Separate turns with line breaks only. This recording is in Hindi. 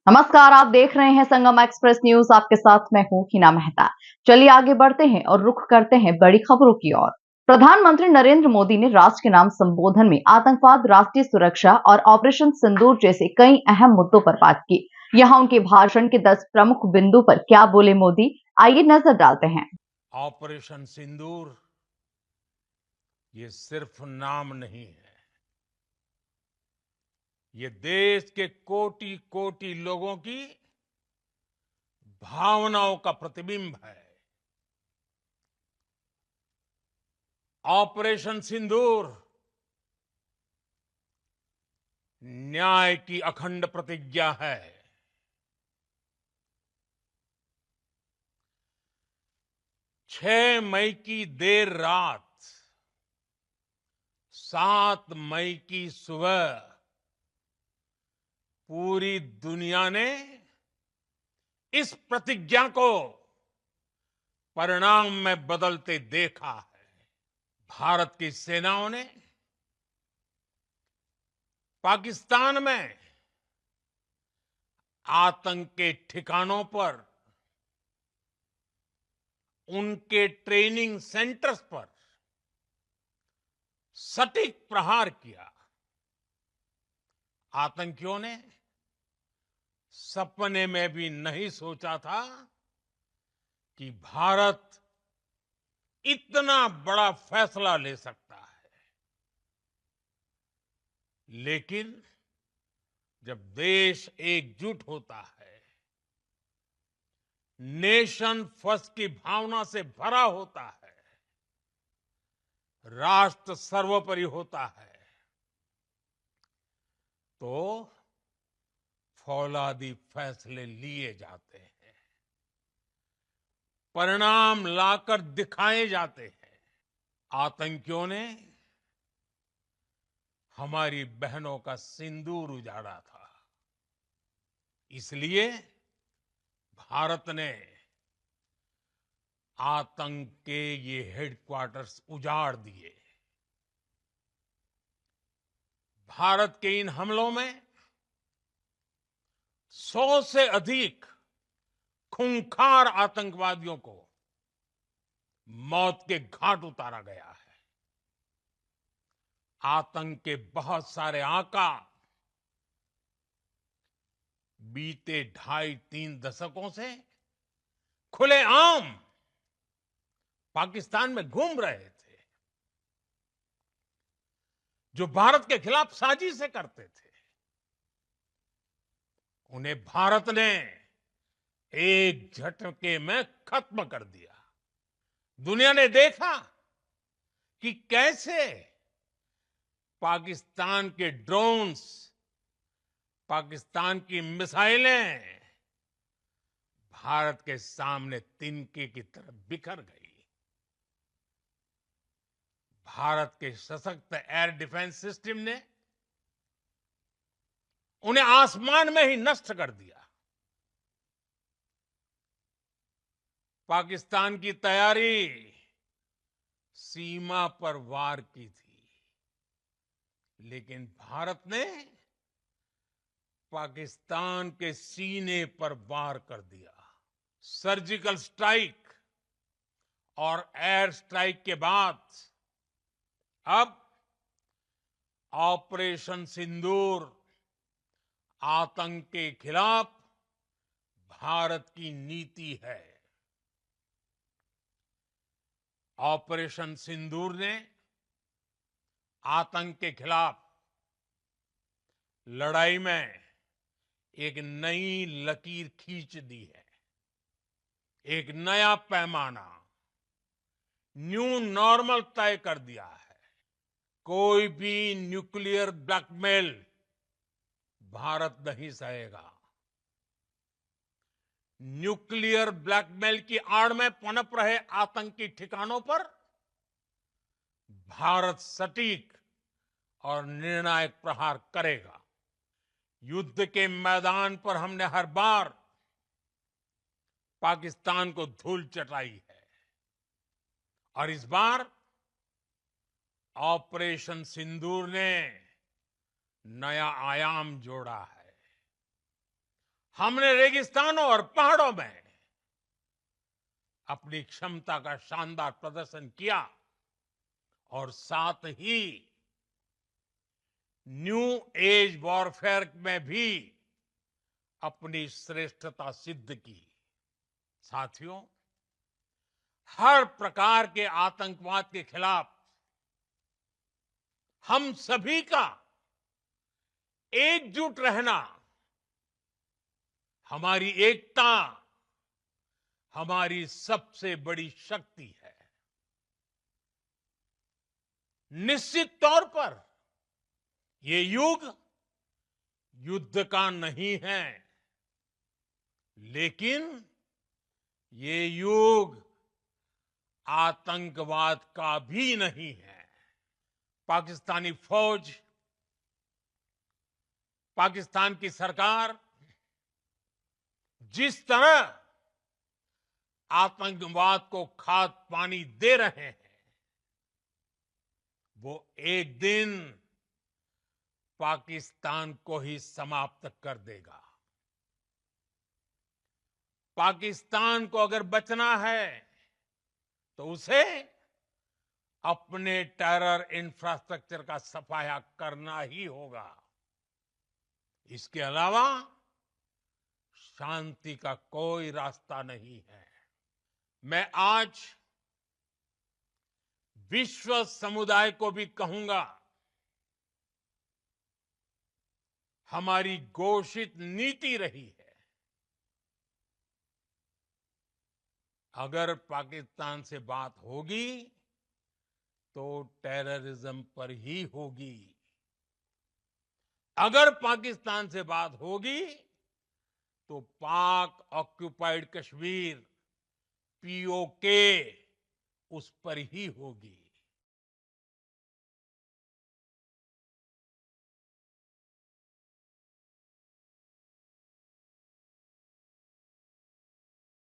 नमस्कार, आप देख रहे हैं संगम एक्सप्रेस न्यूज। आपके साथ मैं हूं हिना मेहता। चलिए आगे बढ़ते हैं और रुख करते हैं बड़ी खबरों की ओर। प्रधानमंत्री नरेंद्र मोदी ने राष्ट्र के नाम संबोधन में आतंकवाद, राष्ट्रीय सुरक्षा और ऑपरेशन सिंदूर जैसे कई अहम मुद्दों पर बात की। यहाँ उनके भाषण के 10 प्रमुख बिंदु पर क्या बोले मोदी, आइए नजर डालते हैं।
ऑपरेशन सिंदूर ये सिर्फ नाम नहीं है, ये देश के कोटि कोटि लोगों की भावनाओं का प्रतिबिंब है। ऑपरेशन सिंदूर न्याय की अखंड प्रतिज्ञा है। 6 मई की देर रात, 7 मई की सुबह पूरी दुनिया ने इस प्रतिज्ञा को परिणाम में बदलते देखा है। भारत की सेनाओं ने पाकिस्तान में आतंक के ठिकानों पर, उनके ट्रेनिंग सेंटर्स पर सटीक प्रहार किया। आतंकियों ने सपने में भी नहीं सोचा था कि भारत इतना बड़ा फैसला ले सकता है। लेकिन जब देश एकजुट होता है, नेशन फर्स्ट की भावना से भरा होता है, राष्ट्र सर्वोपरि होता है, तो फौलादी फैसले लिए जाते हैं, परिणाम लाकर दिखाए जाते हैं। आतंकियों ने हमारी बहनों का सिंदूर उजाड़ा था, इसलिए भारत ने आतंक के ये हेडक्वार्टर्स उजाड़ दिए। भारत के इन हमलों में 100 से अधिक खूंखार आतंकवादियों को मौत के घाट उतारा गया है। आतंक के बहुत सारे आका बीते 2.5-3 दशकों से खुलेआम पाकिस्तान में घूम रहे थे, जो भारत के खिलाफ साजिशें करते थे। उन्हें भारत ने एक झटके में खत्म कर दिया। दुनिया ने देखा कि कैसे पाकिस्तान के ड्रोन्स, पाकिस्तान की मिसाइलें भारत के सामने तिनके की तरह बिखर गई। भारत के सशक्त एयर डिफेंस सिस्टम ने उन्हें आसमान में ही नष्ट कर दिया। पाकिस्तान की तैयारी सीमा पर वार की थी, लेकिन भारत ने पाकिस्तान के सीने पर वार कर दिया। सर्जिकल स्ट्राइक और एयर स्ट्राइक के बाद अब ऑपरेशन सिंदूर आतंक के खिलाफ भारत की नीति है। ऑपरेशन सिंदूर ने आतंक के खिलाफ लड़ाई में एक नई लकीर खींच दी है, एक नया पैमाना, न्यू नॉर्मल तय कर दिया है। कोई भी न्यूक्लियर ब्लैकमेल भारत नहीं सहेगा। न्यूक्लियर ब्लैकमेल की आड़ में पनप रहे आतंकी ठिकानों पर भारत सटीक और निर्णायक प्रहार करेगा। युद्ध के मैदान पर हमने हर बार पाकिस्तान को धूल चटाई है, और इस बार ऑपरेशन सिंदूर ने नया आयाम जोड़ा है। हमने रेगिस्तानों और पहाड़ों में अपनी क्षमता का शानदार प्रदर्शन किया और साथ ही न्यू एज वॉरफेयर में भी अपनी श्रेष्ठता सिद्ध की। साथियों, हर प्रकार के आतंकवाद के खिलाफ हम सभी का एकजुट रहना हमारी एकता, हमारी सबसे बड़ी शक्ति है। निश्चित तौर पर ये युग युद्ध का नहीं है, लेकिन ये युग आतंकवाद का भी नहीं है। पाकिस्तानी फौज, पाकिस्तान की सरकार जिस तरह आतंकवाद को खाद पानी दे रहे हैं, वो एक दिन पाकिस्तान को ही समाप्त कर देगा। पाकिस्तान को अगर बचना है तो उसे अपने टेरर इंफ्रास्ट्रक्चर का सफाया करना ही होगा। इसके अलावा शांति का कोई रास्ता नहीं है। मैं आज विश्व समुदाय को भी कहूंगा, हमारी घोषित नीति रही है, अगर पाकिस्तान से बात होगी तो टेररिज्म पर ही होगी। अगर पाकिस्तान से बात होगी तो पाक ऑक्युपाइड कश्मीर, पीओके, उस पर ही होगी।